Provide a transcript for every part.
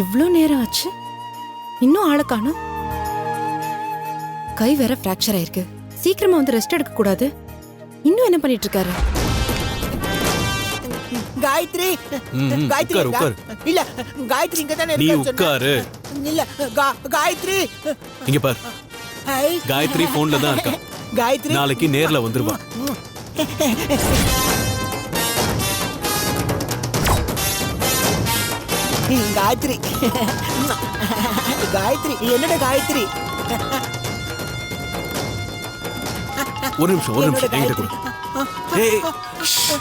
இவ்ளோ நேரம் ஆச்சு, இன்னும் ஆளை காணோம். கை வேற ஃப்ராக்சர் ஆயிருக்கு. சீக்கிரமா வந்து ரெஸ்ட் எடுக்க கூடாது? இன்னும் என்ன பண்ணிட்டு இருக்காரு? காயத்ரி, காயத்ரி உட்காரு. இல்ல காயத்ரி இங்க தானே நீ இருக்கா? உட்காரு. இல்ல காயத்ரி இங்க பாரு, காயத்ரி போன்ல தான் இருக்கா. காயத்ரி நாளைக்கு நேர்ல வந்துருவா. காயத்ரி காயத்ரி என்னடா காயத்ரி? ஒரு நிமிஷம் என்கிட்ட கொடு. ஏய், ஷ்.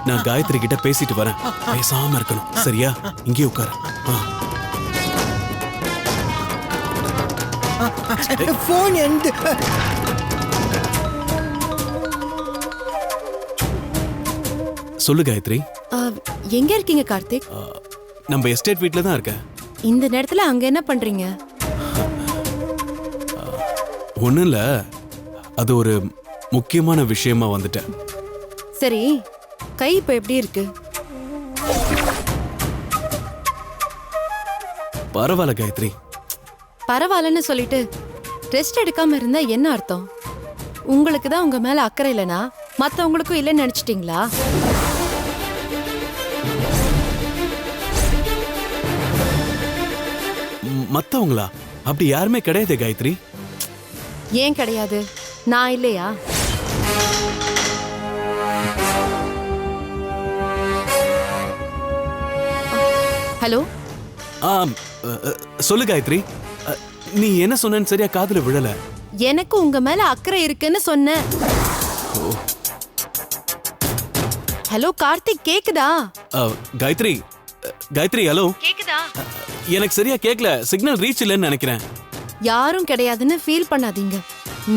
நான் காயத்ரி கிட்ட பேசிட்டு வரேன். பேசாம இருக்கணும், சரியா? இங்கே உட்காரு. போன் எந்த? சொல்லு காயத்ரி. எங்க இருக்கீங்க கார்த்திக்? நம்ம எஸ்டேட் வீட்ல தான் இருக்கேன். இந்த நேரத்துல அங்க என்ன பண்றீங்க? ஒண்ணும் இல்ல, அது ஒரு முக்கியமான விஷயமா வந்துட்டேன். சரி, கை இப்ப எப்படி இருக்கு? பரவாயில்ல காயத்ரி. பரவாயில்லன்னு சொல்லிட்டு ரெஸ்ட் எடுக்காம இருந்தா என்ன அர்த்தம்? உங்களுக்கு தான் உங்க மேல அக்கறை இல்லைனா மத்தவங்களுக்கும் இல்லைன்னு நினைச்சிட்டீங்களா? மத்தவங்களா? அப்படி யாருமே கிடையாது காயத்ரி. ஏன் கிடையாது? நான் இல்லையா? ஹலோ, சொல்லு காயத்ரி. நீ என்ன சொன்னேன்னு சரியா காதுல விழல. எனக்கு உங்க மேல அக்கறை இருக்குன்னு சொன்னேன். ஹலோ கார்த்திக், கேக்குதா? காயத்ரி, காயத்ரி, ஹலோ. கேக்குதா? எனக்கு சரியா கேக்கல, சிக்னல் ரீச் இல்லைன்னு நினைக்கிறேன். யாரும் கிடையாதுன்னு ஃபீல் பண்ணாதீங்க,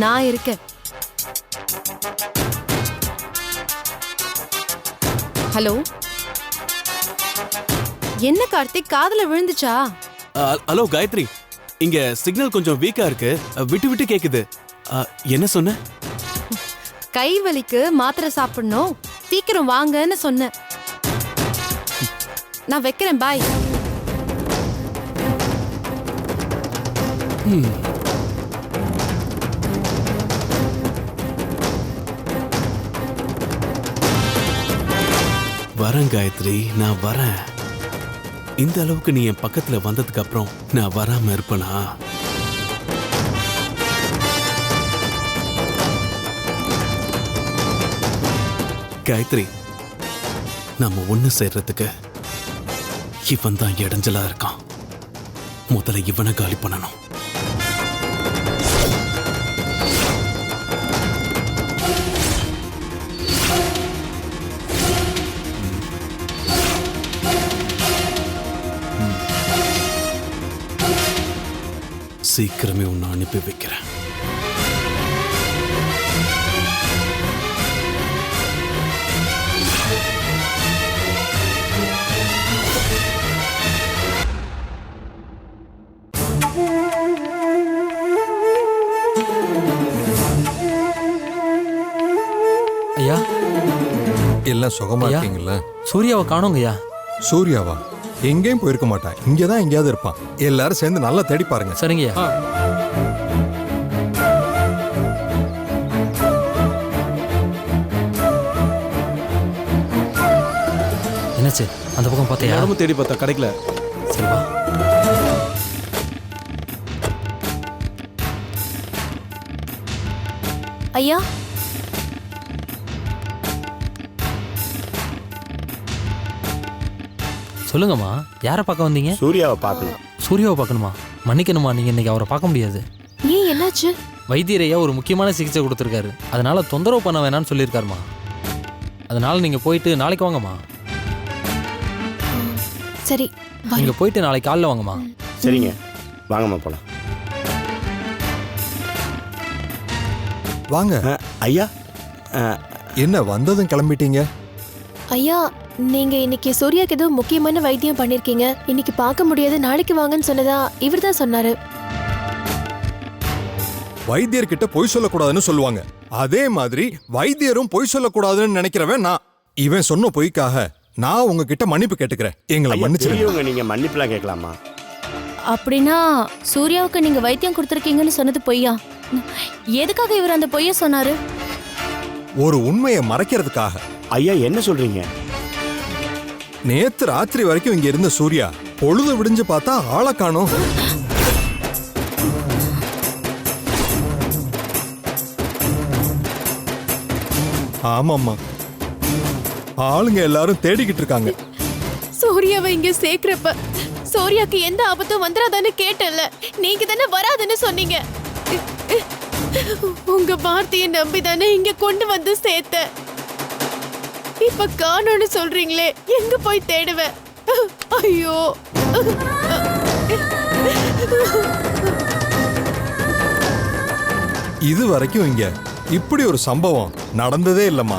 நான் இருக்கேன். ஹலோ, என்ன கார்த்திக், காதுல விழுந்துச்சா? ஹலோ காயத்ரி, இங்க சிக்னல் கொஞ்சம் வீக்கா இருக்கு, விட்டு விட்டு கேக்குது. என்ன சொன்ன? கை வலிக்கு மாத்திரை சாப்பிடணும், சீக்கிரம் வாங்கன்னு சொன்னேன். நான் வைக்கிறேன், பாய். வரேன் காயத்ரி, நான் வரேன். இந்த அளவுக்கு நீ என் பக்கத்துல வந்ததுக்கு அப்புறம் நான் வராம இருப்பனா? காயத்ரி, நம்ம ஒண்ணு சேர்றதுக்கு இவன் தான் இடைஞ்சலா இருக்கான். முதல்ல இவனை காலி பண்ணணும். சீக்கிரமே உன்னை அனுப்பி வைக்கிறேன். ஐயா, எல்லாம் சுகமா ஐயா. இருக்கீங்களா? சூர்யாவை காணோங்க ஐயா. சூர்யாவா? எங்கேயும் போயிருக்க மாட்டான், இங்கதான் எங்கேயாவது இருப்பான். எல்லாரும் சேர்ந்து நல்லா தேடி பாருங்க. சரிங்கய்யா. என்னாச்சு? அந்த பக்கம் பார்த்தியா? இடமும் தேடி பார்த்தா கிடைக்கல. சரி வா. ஐயா, சொல்லுங்கம்மா, யாரை பார்க்க வந்தீங்க? சூர்யாவை பார்க்கணும். சூர்யாவை பார்க்கணுமா? மன்னிக்கணுமா, நீங்க இன்னைக்கு அவரை பார்க்க முடியாது. ஏன், என்னாச்சு? வைத்தியர் ஐயா ஒரு முக்கியமான சிகிச்சை கொடுத்துருக்காரு, அதனால தொந்தரவு பண்ண வேணாம்னு சொல்லியிருக்காருமா. அதனால நீங்க போயிட்டு நாளைக்கு வாங்கம்மா. சரி, நீங்க போயிட்டு நாளைக்கு காலைல வாங்கம்மா. சரிங்க, வாங்கம்மா போலாம். வாங்க. ஐயா, என்ன வந்ததும் கிளம்பிட்டீங்க? ஐயா, நீங்க இன்னைக்கு சூர்யாக்கு ஏதோ முக்கியமான வைத்தியம் பண்ணிருக்கீங்க, இன்னைக்கு பார்க்க முடியாது, நாளைக்கு வாங்கன்னு சொன்னதா இவர் தான் சொன்னாரு. வைத்தியர்கிட்ட பொய் சொல்லக்கூடாதுன்னு சொல்லுவாங்க, அதே மாதிரி வைத்தியரும் பொய் சொல்லக்கூடாதுன்னு நினைக்கிறவன் நான். இவன் சொன்ன பொய்க்காக நான் உங்ககிட்ட மன்னிப்பு கேட்டுக்கிறேன். எங்களை ஐயா, மன்னிச்சிருங்க. பெரியவங்க நீங்க மன்னிப்புலாம் கேட்கலாமா? அப்படின்னா சூர்யாவுக்கு நீங்க வைத்தியம் கொடுத்துருக்கீங்கன்னு சொன்னது பொய்யா? எதுக்காக இவர் அந்த பொய்ய சொன்னாரு? ஒரு உண்மையை மறைக்கிறதுக்காக. ஐயா என்ன சொல்றீங்க? நேத்து ராத்திரி வரைக்கும் இங்க இருந்த சூர்யா பொழுது விடிஞ்சு பார்த்தா ஆளை காணோம். ஆமாம்மா, ஆளுங்க எல்லாரும் தேடிக்கிட்டு இருக்காங்க. சூர்யாவை இங்க சேர்க்கிறப்ப சூர்யாக்கு எந்த ஆபத்தும் வந்துடாதான்னு கேட்டல. நீங்க தானே வராதுன்னு சொன்னீங்க. உங்க வார்த்தையை நம்பி தானே இங்க கொண்டு வந்து சேர்த்த. இப்ப காணோன்னு சொல்றீங்களே, எங்க போய் தேடுவேன்? ஐயோ, இது வரைக்கும் இங்க இப்படி ஒரு சம்பவம் நடந்ததே இல்லம்மா.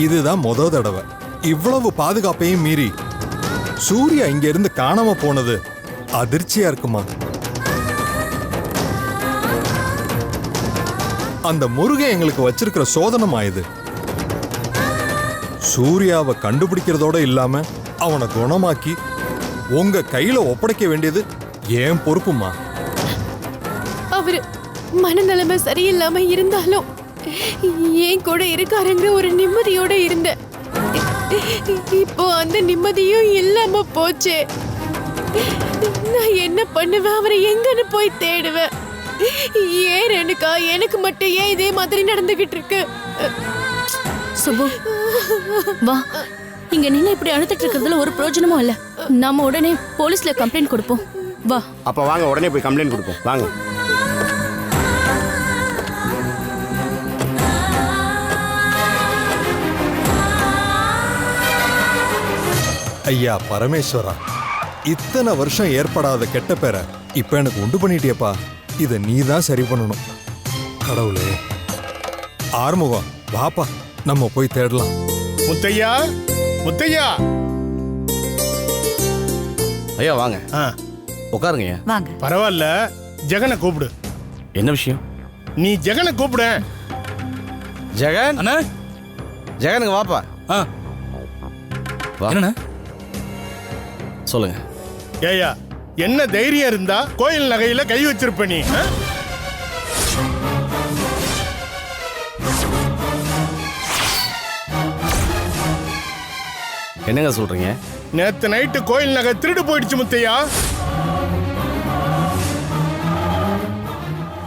இதுதான் முத தடவை. இவ்வளவு பாதுகாப்பையும் மீறி சூர்யா இங்க இருந்து காணாம போனது அதிர்ச்சியா இருக்குமா? அந்த முருகன் எங்களுக்கு வச்சிருக்கிற சோதனமா இது. சூர்யாவை கண்டுபிடிக்கிறதோட இல்லாம அவனை குணமாக்கி உங்க கையில ஒப்படைக்க வேண்டியது ஏன் பொறுப்புமா? அவரு மனநிலைமை சரியில்லாம இருந்தாலும் ஏன் கூட இருக்காருங்கிற ஒரு நிம்மதியோட இருந்த. இப்போ அந்த நிம்மதியும் இல்லாம போச்சு. நான் என்ன பண்ணுவேன்? அவரை எங்கன்னு போய் தேடுவேன்? ஏன் ரேணுகா, எனக்கு மட்டும் ஏன் இதே மாதிரி நடந்துகிட்டு இருக்கு? சுபு வா, இங்க நின்று இப்படி அழுத்திட்டு இருக்கிறதுல ஒரு பிரயோஜனமும் இல்ல. நாம உடனே போலீஸ்ல கம்ப்ளைண்ட் கொடுப்போம். வா. அப்ப வாங்க உடனே போய் கம்ப்ளைண்ட் கொடுப்போம். வாங்க. ஐயா பரமேஸ்வரா, இத்தனை வருஷம் ஏற்படாத கெட்ட பேரை இப்ப எனக்கு உண்டு பண்ணிட்டியப்பா. இதை நீ தான் சரி பண்ணணும். கடவுளே. ஆறுமுகம் வாப்பா, நம்ம போய் தேடலாம். முத்தையா, முத்தையா. ஐயா வாங்க. உட்காருங்க. வாங்க. பரவாயில்ல, ஜெகனை கூப்பிடு. என்ன விஷயம்? நீ ஜெகனை கூப்பிடு. ஜெகன் அண்ணா, ஜெகனுங்க வாப்பா. வா. என்னண்ணா? சொல்லுங்க. ஏயா, என்ன தைரியம் இருந்தா கோயில் நகையில கை வச்சிருப்ப நீ? என்னங்க சொல்றீங்க? நேத்து நைட்டு கோயில் நகை திருடு போயிடுச்சு முத்தையா.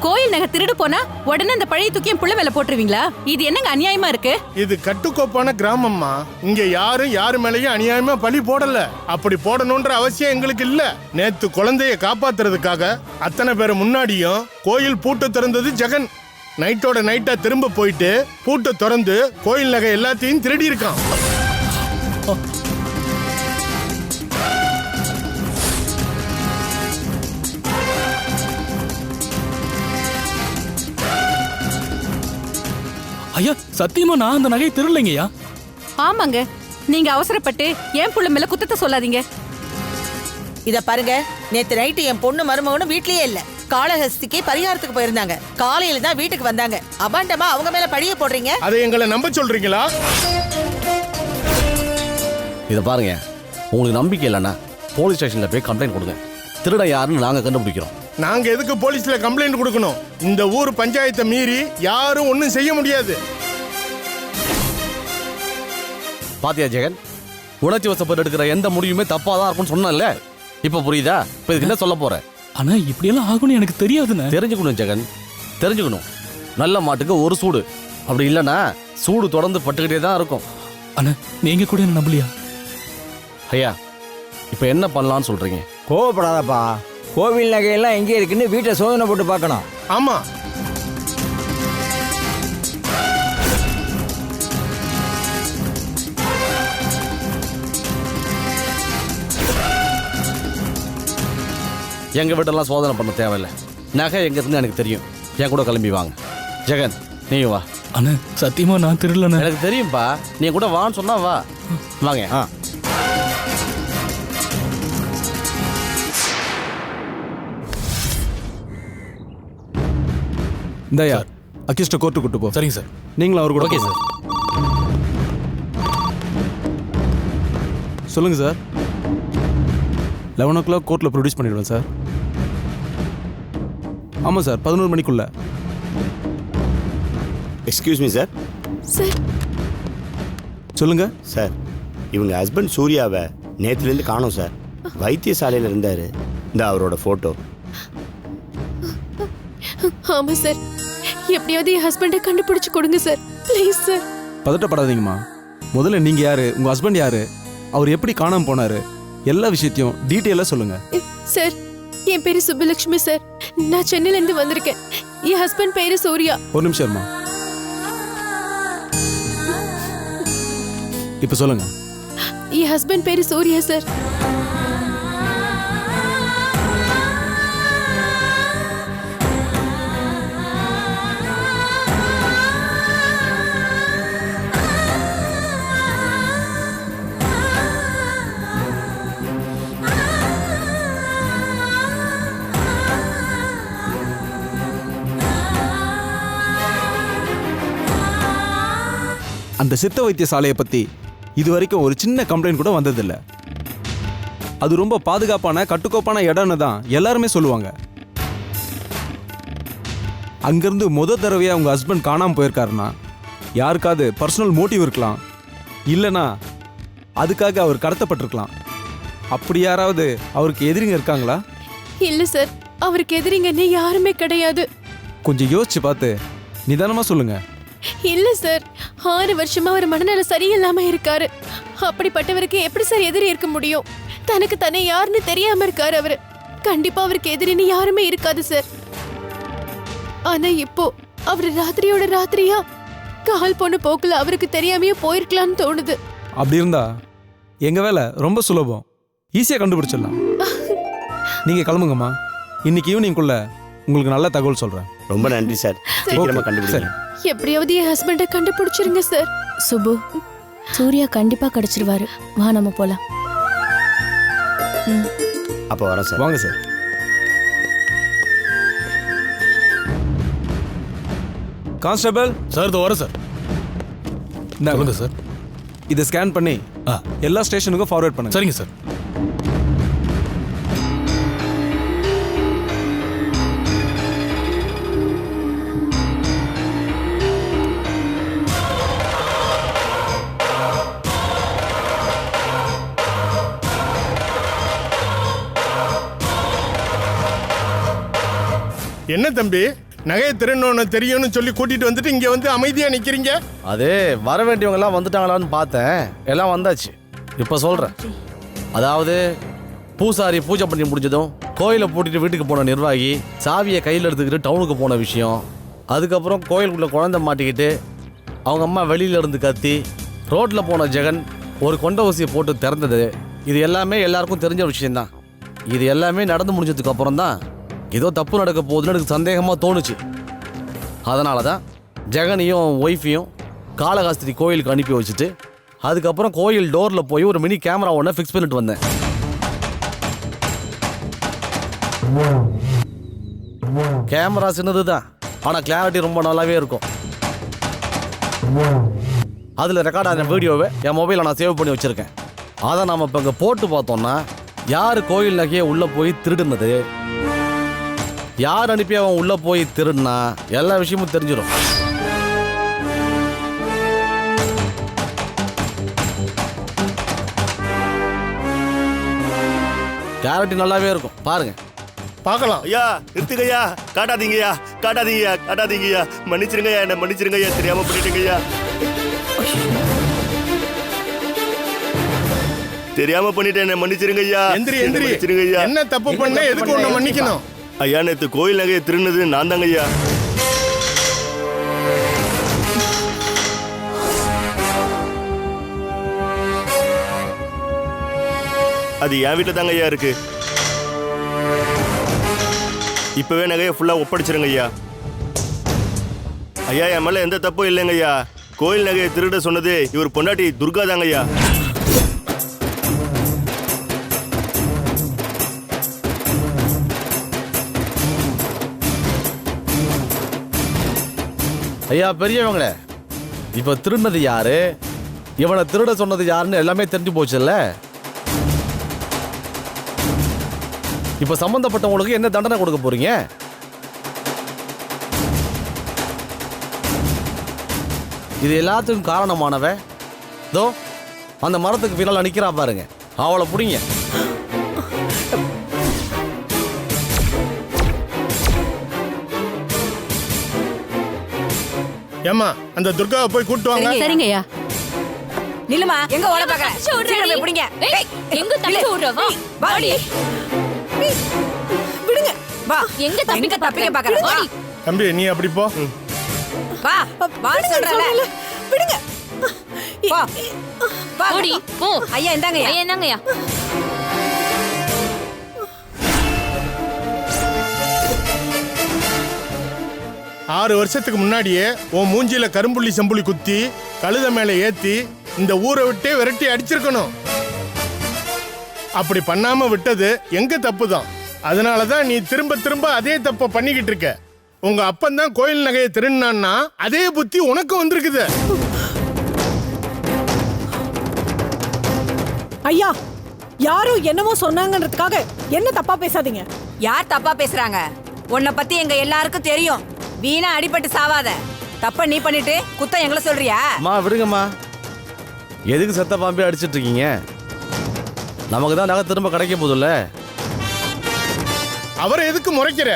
கோயில் நகை திருடு போனா உடனே அந்த பழைய தூக்கி என் புள்ள மேல போட்டுருவீங்களா? இது என்னங்க அநியாயமா இருக்கு? இது கட்டுக்கோப்பான கிராமம்மா. இங்க யாரும் யாரு மேலயும் அநியாயமா பழி போடல. அப்படி போடணும்ன்ற அவசியம் எங்களுக்கு இல்ல. நேத்து குழந்தைய காப்பாத்துறதுக்காக அத்தனை பேர் முன்னாடியும் கோயில் பூட்டு திறந்தது ஜெகன். நைட்டோட நைட்டா திரும்ப போயிட்டு பூட்டை திறந்து கோயில் நகை எல்லாத்தையும் திருடி இருக்கான். ஐயா சத்தியமா நான் அந்த நகையை திருடலைங்கய்யா. ஆமாங்க, நீங்க அவசரப்பட்டு என் புள்ள மேல குத்தத்தை சொல்லாதீங்க. இத பாருங்க, நேத்து நைட்டு என் பொண்ணு மருமகனும் வீட்லயே இல்ல. காளஹஸ்திக்கு பரிகாரத்துக்கு போயிருந்தாங்க. காலையில தான் வீட்டுக்கு வந்தாங்க. அபாண்டமா அவங்க மேல பழிய போடுறீங்க. அதை எங்களை நம்ப சொல்றீங்களா? இதை பாருங்க, உங்களுக்கு நம்பிக்கை இல்லைன்னா போலீஸ் ஸ்டேஷன்ல போய் கம்ப்ளைண்ட் கொடுங்க. திருட யாருன்னு நாங்க கண்டுபிடிக்கிறோம். நாங்க எதுக்கு போலீஸ்ல கம்ப்ளைண்ட் கொடுக்கணும்? இந்த ஊர் பஞ்சாயத்தை மீறி யாரும் ஒண்ணும் செய்ய முடியாது. பாத்தியா ஜெகன், உணர்ச்சி வசப்பட்டு எடுக்கிற எந்த முடிவுமே தப்பா தான் இருக்கும்னு சொன்னல. இப்ப புரியுதா? இப்ப இதுக்கு என்ன சொல்ல போற? ஆனா இப்படியெல்லாம் ஆகும்னு எனக்கு தெரியாதுண்ணே. தெரிஞ்சுக்கணும் ஜெகன், தெரிஞ்சுக்கணும். நல்ல மாட்டுக்கு ஒரு சூடு, அப்படி இல்லைன்னா சூடு தொடர்ந்து பட்டுக்கிட்டே தான் இருக்கும். அண்ணா நீங்க கூட என்ன நம்பலையா? ஐயா இப்ப என்ன பண்ணலாம்னு சொல்றீங்க? கோவப்படாதப்பா. கோவில் நகையெல்லாம் எங்கே இருக்குன்னு வீட்டை சோதனை போட்டு பார்க்கணும். ஆமா, எங்க வீட்டெல்லாம் சோதனை பண்ண தேவையில்லை. நகை எங்க இருந்து எனக்கு தெரியும். என் கூட கிளம்பி வாங்க. ஜெகன் நீயும் வா. அண்ணா சத்தியமா நான் திருடலண்ணே. எனக்கு தெரியும்பா, நீ கூட வான்னு சொன்னா வா. வாங்க. இந்தாயா அக்யூஸ்ட கோர்ட்டு கூட்டு போ. சரிங்க சார். நீங்களும் அவர் கூட. Okay sir. சொல்லுங்கள் சார். 11 o'clock கோர்ட்டில் ப்ரொடியூஸ் பண்ணிடுவேன் சார். ஆமாம் சார், 11 மணிக்குள்ள. Excuse me sir. சார் சொல்லுங்கள் சார், இவங்க ஹஸ்பண்ட் சூர்யாவை நேற்றுலேருந்து காணோம் சார். வைத்தியசாலையில் இருந்தார். இந்த அவரோட ஃபோட்டோ. ஆமா சார், எப்படியாவது என் ஹஸ்பண்டை கண்டுபிடிச்சு கொடுங்க சார், ப்ளீஸ் சார். பதட்டப்படாதீங்கம்மா. முதல்ல நீங்கள் யார், உங்கள் ஹஸ்பண்ட் யார், அவர் எப்படி காணாமல் போனார், எல்லா விஷயத்தையும் டீட்டெயிலாக சொல்லுங்கள். சார், என் பேரு சுப்புலட்சுமி சார். நான் சென்னையில இருந்து வந்திருக்கேன். என் ஹஸ்பண்ட் பேரு சூர்யா. ஒரு நிமிஷம்மா. இப்போ சொல்லுங்க. என் ஹஸ்பண்ட் பேரு சூர்யா சார். அந்த சித்த வைத்தியசாலையை பற்றி இது வரைக்கும் ஒரு சின்ன கம்ப்ளைண்ட் கூட வந்ததில்லை. அது ரொம்ப பாதுகாப்பான கட்டுக்கோப்பான இடம்னு தான் எல்லாருமே சொல்லுவாங்க. அங்கேருந்து தடவையாக உங்கள் ஹஸ்பண்ட் காணாமல் போயிருக்காருன்னா யாருக்காவது பர்சனல் மோட்டிவ் இருக்கலாம், இல்லைனா அதுக்காக அவர் கடத்தப்பட்டிருக்கலாம். அப்படி யாராவது அவருக்கு எதிரிங்க இருக்காங்களா? இல்ல சார், அவருக்கு எதிரிங்கன்னு யாருமே கிடையாது. கொஞ்சம் யோசிச்சு பார்த்து நிதானமாக சொல்லுங்க. இல்ல சார், 6 வருஷமா அவர் மனநல சரியில்லாம இருக்காரு. அப்படிப்பட்டவருக்கு எப்படி சார் எதிரி இருக்க முடியும்? தனக்கு தானே யாருன்னு தெரியாம இருக்காரு அவரு. கண்டிப்பா அவருக்கு எதிரின்னு யாருமே இருக்காது சார். ஆனா இப்போ அவரு ராத்திரியோட ராத்திரியா கால் போன போக்குல அவருக்கு தெரியாமையே போயிருக்கலாம்னு தோணுது. அப்படி இருந்தா எங்க வேலை ரொம்ப சுலபம், ஈஸியாக கண்டுபிடிச்சிடலாம். நீங்க கிளம்புங்கம்மா. இன்னைக்கு ஈவினிங்குள்ள உங்களுக்கு நல்ல தகவல் சொல்றேன். ரொம்ப நன்றி சார். சீக்கிரமா கண்டுபிடிங்க. எப்படியாவது என் ஹஸ்பண்டை கண்டுபிடிச்சிருங்க சார். சுபு, சூர்யா கண்டிப்பா கிடைச்சிருவாரு. வா நம்ம போலாம். அப்போ வரேன் சார். வாங்க சார். கான்ஸ்டபிள் சார், இதோ வரேன் சார். இந்தாங்க சார். இதை ஸ்கேன் பண்ணி எல்லா ஸ்டேஷனுக்கும் ஃபார்வர்ட் பண்ணுங்க. சரிங்க சார். என்ன தம்பி, நகையை திருடணும்னு தெரியும்னு சொல்லி கூட்டிட்டு வந்துட்டு இங்க வந்து அமைதியா நிக்கிறீங்க? அதே வர வேண்டியவங்க எல்லாம் வந்துட்டாங்களான்னு பார்த்தேன். எல்லாம் வந்தாச்சு. இப்போ சொல்றேன். அதாவது பூசாரி பூஜை பண்ணி முடிஞ்சதும் கோயிலை பூட்டிட்டு வீட்டுக்கு போன நிர்வாகி சாவியை கையில் எடுத்துக்கிட்டு டவுனுக்கு போன விஷயம், அதுக்கப்புறம் கோயிலுக்குள்ள குழந்தை மாட்டிக்கிட்டு அவங்க அம்மா வெளியில இருந்து கத்தி ரோட்ல போன ஜெகன் ஒரு கொண்ட ஊசியை போட்டு திறந்தது, இது எல்லாமே எல்லாருக்கும் தெரிஞ்ச விஷயம்தான். இது எல்லாமே நடந்து முடிஞ்சதுக்கு அப்புறம் தான் ஏதோ தப்பு நடக்க போகுதுன்னு எனக்கு சந்தேகமாக தோணுச்சு. அதனால தான் ஜெகனையும் ஒய்ஃபையும் காளஹஸ்தி கோயிலுக்கு அனுப்பி வச்சுட்டு அதுக்கப்புறம் கோயில் டோரில் போய் ஒரு மினி கேமரா ஒன்று ஃபிக்ஸ் பண்ணிட்டு வந்தேன். கேமரா சின்னது தான், ஆனால் கிளாரிட்டி ரொம்ப நல்லாவே இருக்கும். அதில் ரெக்கார்ட் ஆன வீடியோவை என் மொபைலில் நான் சேவ் பண்ணி வச்சுருக்கேன். அதை நாம் இப்போ இங்கே போட்டு பார்த்தோம்னா யார் கோயில் நகையை உள்ளே போய் திருடுனது, யார் அனுப்பி அவன் உள்ளே போய் திருடுனா எல்லா விஷயமும் தெரிஞ்சிடும். கிளாரிட்டி நல்லாவே இருக்கும், பாருங்க. பார்க்கலாம். ஐயா நிறுத்துங்கய்யா, காட்டாதீங்கய்யா, காட்டாதீங்கய்யா, காட்டாதீங்கய்யா, மன்னிச்சிருங்கய்யா, என்ன மன்னிச்சிருங்கய்யா, தெரியாம பண்ணிட்டீங்கய்யா, தெரியாம பண்ணிட்டேன், என்ன மன்னிச்சிருங்கய்யா. எந்திரி எந்திரி. என்ன தப்பு பண்ண, எதுக்கு உன்னை மன்னிக்கணும்? ஐயா நேத்து கோயில் நகையை திருடுனது நான் தாங்க ஐயா. அது என் வீட்டில் தாங்க ஐயா இருக்கு. இப்பவே நகையை ஃபுல்லா ஒப்படைச்சிருங்க ஐயா. ஐயா என் மேல எந்த தப்பும் இல்லைங்க ஐயா. கோயில் நகையை திருட சொன்னது இவர் பொண்டாட்டி துர்கா தாங்க ஐயா. ஐயா பெரியவங்களே, இப்போ திருடினது யாரு, இவனை திருட சொன்னது யாருன்னு எல்லாமே தெரிஞ்சு போச்சுல்ல. இப்போ சம்பந்தப்பட்டவங்களுக்கு என்ன தண்டனை கொடுக்க போறீங்க? இது எல்லாத்துக்கும் காரணமானவ தோ அந்த மரத்துக்கு பின்னால் நிக்கிறா பாருங்க, அவளை பிடிங்க. ஏமா அந்த துர்காவை போய் கூட்டு வாங்க. சரிங்கய்யா. நில்லுமா, எங்க ஓட பாக்க? சீக்கிரம் போய் பிடிங்க. எங்க தப்பிச்சு ஓடுறவா? வாடி. விடுங்க. வா. எங்க தப்பிக்க பாக்கற? வா. தம்பி நீ அப்படி போ. வா. வா சொல்றல. விடுங்க. வா. வா. ஓடி போ. ஐயா இந்தாங்கய்யா. ஐயா என்னங்கய்யா? 6 வருஷத்துக்கு முன்னாடியே உன் மூஞ்சில கரும்புள்ளி செம்புள்ளி குத்தி கழுத மேல ஏத்தி இந்த ஊரை விட்டே விரட்டி அடிச்சிருக்கணும். அப்படி பண்ணாம விட்டது எங்க தப்பு தான். அதனாலதான் நீ திரும்ப திரும்ப அதே தப்ப பண்ணிக்கிட்டு இருக்க. உங்க அப்பன் தான் கோயில் நகையை திருடினான்னா அதே புத்தி உனக்கு வந்திருக்குது. ஐயா, யாரும் என்னமோ சொன்னாங்கன்றதுக்காக என்ன தப்பா பேசாதீங்க. யார் தப்பா பேசுறாங்க? உன்னை பத்தி எங்க எல்லாருக்கும் தெரியும். வீணா அடிபட்டு சாவாத. தப்ப நீ பண்ணிட்டு குத்தம் எங்களை சொல்றியா? அம்மா விடுங்கம்மா, எதுக்கு செத்த பாம்பே அடிச்சிட்டு இருக்கீங்க? நமக்கு தான் நகை திரும்ப கிடைக்க போதில்ல. அவரை எதுக்கு முறைக்கிற?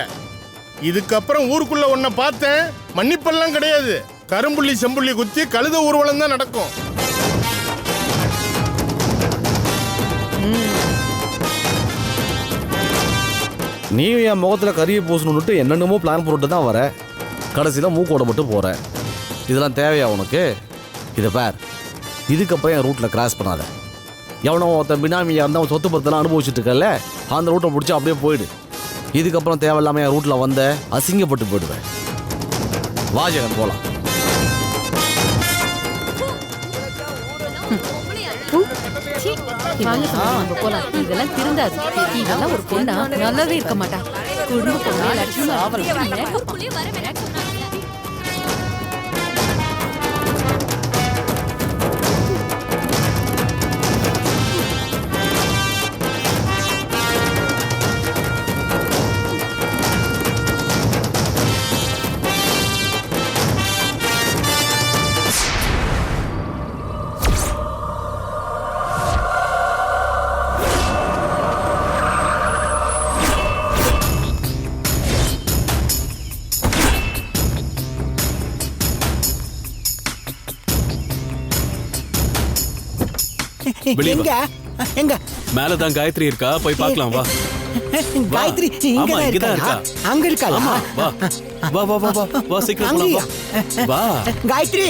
இதுக்கப்புறம் ஊருக்குள்ள உன்னை பார்த்தேன், மன்னிப்பெல்லாம் கிடையாது. கரும்புள்ளி செம்புள்ளி குத்தி கழுத ஊர்வலம் தான் நடக்கும். நீயும் என் முகத்துல கறியை பூசணுன்னுட்டு என்னென்னமோ பிளான் போட்டு தான் வர. கடைசியில் மூக்கோட மட்டும் போற. இதெல்லாம் தேவையா உனக்கு? இதை பார், இதுக்கப்புறம் என் ரூட்டில் கிராஸ் பண்ணாத. எவனோ ஒருத்தன் பினாமியாக இருந்தால் சொத்து பத்தெல்லாம் அனுபவிச்சுட்டு இருக்கல, அந்த ரூட்டை பிடிச்சி அப்படியே போயிடு. இதுக்கப்புறம் தேவையில்லாமல் என் ரூட்டில் வந்த அசிங்கப்பட்டு போயிடுவேன். வாஜகன் போகலாம். போலாம். இதெல்லாம் திருந்தாது. இதெல்லாம் ஒரு பொண்ணா நல்லாவே இருக்க மாட்டா. குடும்ப பொண்ணு லட்சுமி எங்க எங்க மேலதான் காயத்ரி இருக்கா, போய் பார்க்கலாம் வா. காயத்ரி இங்க தான் இருக்கா? அங்க இருக்கா? ஆமா வா வா வா வா வா வா சீக்கிரம் போலாம் வா. காயத்ரி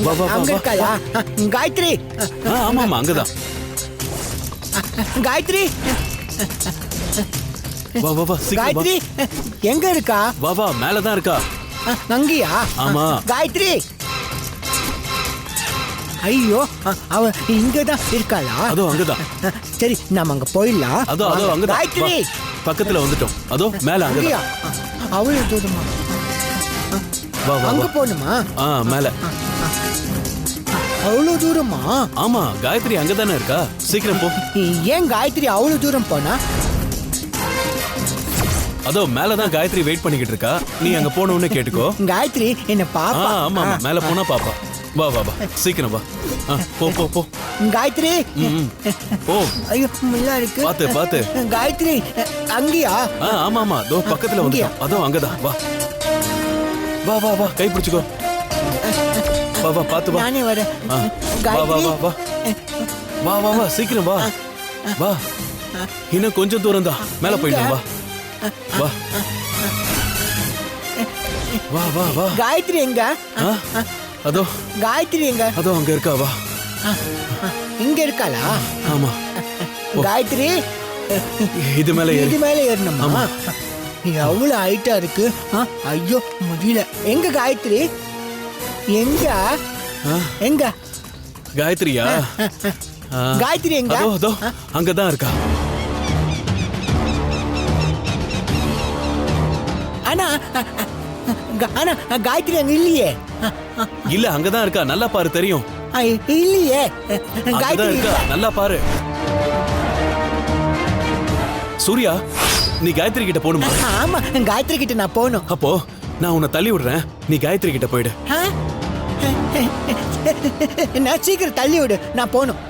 வா வா அங்க இருக்கா? காயத்ரி ஆமா ஆமா அங்கதான். காயத்ரி வா வா வா சீக்கிரம் காயத்ரி எங்க இருக்கா? வா வா மேலதான் இருக்கா. அங்கயா? ஆமா. காயத்ரி ஐயோ அவ இங்கதான் இருக்காளா? அதோ அங்கதான். சரி நாம அங்க போயிடலாம். அதோ அதோ அங்கதான். காயத்ரி பக்கத்துல வந்துட்டோம். அதோ மேல அங்கதான். அவ்வளவு தூரமா? வா வா அங்க போணுமா? மேல. அவ்வளவு தூரமா? ஆமா காயத்ரி அங்கதானே இருக்கா. சீக்கிரம் போ. ஏன் காயத்ரி அவ்வளவு தூரம் போனா? அதோ மேலதான் காயத்ரி வெயிட் பண்ணிக்கிட்டு இருக்கா. நீ அங்க போனோன்னு கேட்டுக்கோ. காயத்ரி என்ன பாப்பா? ஆமா ஆமா மேல போனா பாப்பா. வா வா வா சீக்கிரம் வா. போ போ போ. காயத்ரி போ. ஐயோ முள்ளா இருக்கு. பாத்து பாத்து. காயத்ரி அங்கயா? ஆமா ஆமா அதோ பக்கத்துல வந்துட்டோம். அதோ அங்கதான். வா வா வா வா கை பிடிச்சுக்கோ. வா வா பாத்து வா. நானே வரேன். வா வா வா வா வா வா வா சீக்கிரம் வா. வா இன்னும் கொஞ்சம் தூரம் தான், மேல போயிடலாம். வா வா வா வா வா. காயத்ரி எங்க? அதோ காயத்ரி எங்க? அதோ அங்க இருக்கா. வா இங்க இருக்காளா? ஆமா. காயத்ரி இது மேல ஏறு. இது மேல ஏறணுமா? எவ்வளவு ஹைட்டா இருக்கு. ஐயோ முடியல. எங்க காயத்ரி எங்க? எங்க காயத்ரியா? காயத்ரி எங்க? அதோ அதோ அங்கதான் இருக்கா. ஆனா ஆனா காயத்ரி அங்க இல்லையே. இல்ல அங்கதான் இருக்கா, நல்லா பாரு தெரியும். இல்லையே காயத்ரி இருக்கா, நல்லா பாரு. சூர்யா நீ காயத்ரி கிட்ட போகணுமா? ஆமா காயத்ரி கிட்ட நான் போகணும். அப்போ நான் உன்னை தள்ளி விடுறேன், நீ காயத்ரி கிட்ட போயிடு. நான் சீக்கிரம் தள்ளி விடு, நான் போகணும்.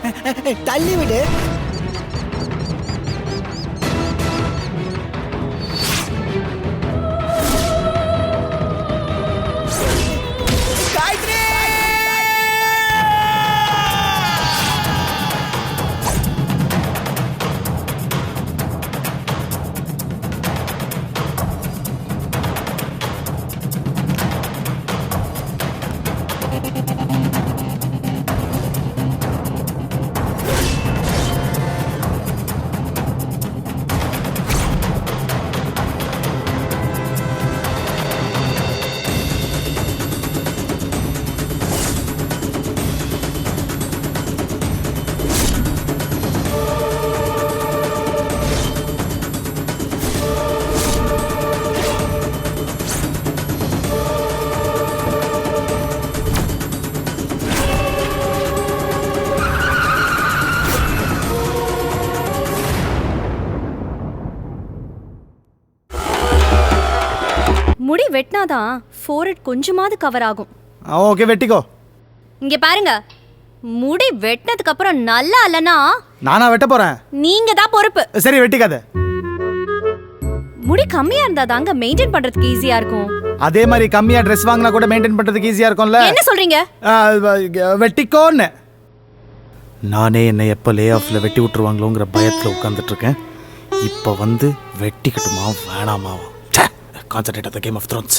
தள்ளி விடு. முடி வெட்டினாதான் ஃபோர்ஹெட் கொஞ்சமாவது கவர் ஆகும். ஓகே வெட்டிக்கோ. இங்க பாருங்க, முடி வெட்டினதுக்கு அப்புறம் நல்லா இல்லனா நானா வெட்ட போறேன். நீங்க தான் பொறுப்பு. சரி வெட்டிக்காத. முடி கம்மியா இருந்தா தாங்க மெயின்டைன் பண்றதுக்கு ஈஸியா இருக்கும். அதே மாதிரி கம்மியா ட்ரெஸ் வாங்கினா கூட மெயின்டைன் பண்றதுக்கு ஈஸியா இருக்கும்ல. என்ன சொல்றீங்க? வெட்டிக்கோன்னு. நானே என்னை எப்போ லே ஆஃப்ல வெட்டி விட்டுருவாங்களோங்கிற பயத்தில் உட்காந்துட்டு இருக்கேன். இப்போ வந்து வெட்டிக்கட்டுமா வேணாமா? Concentrate on the Game of Thrones.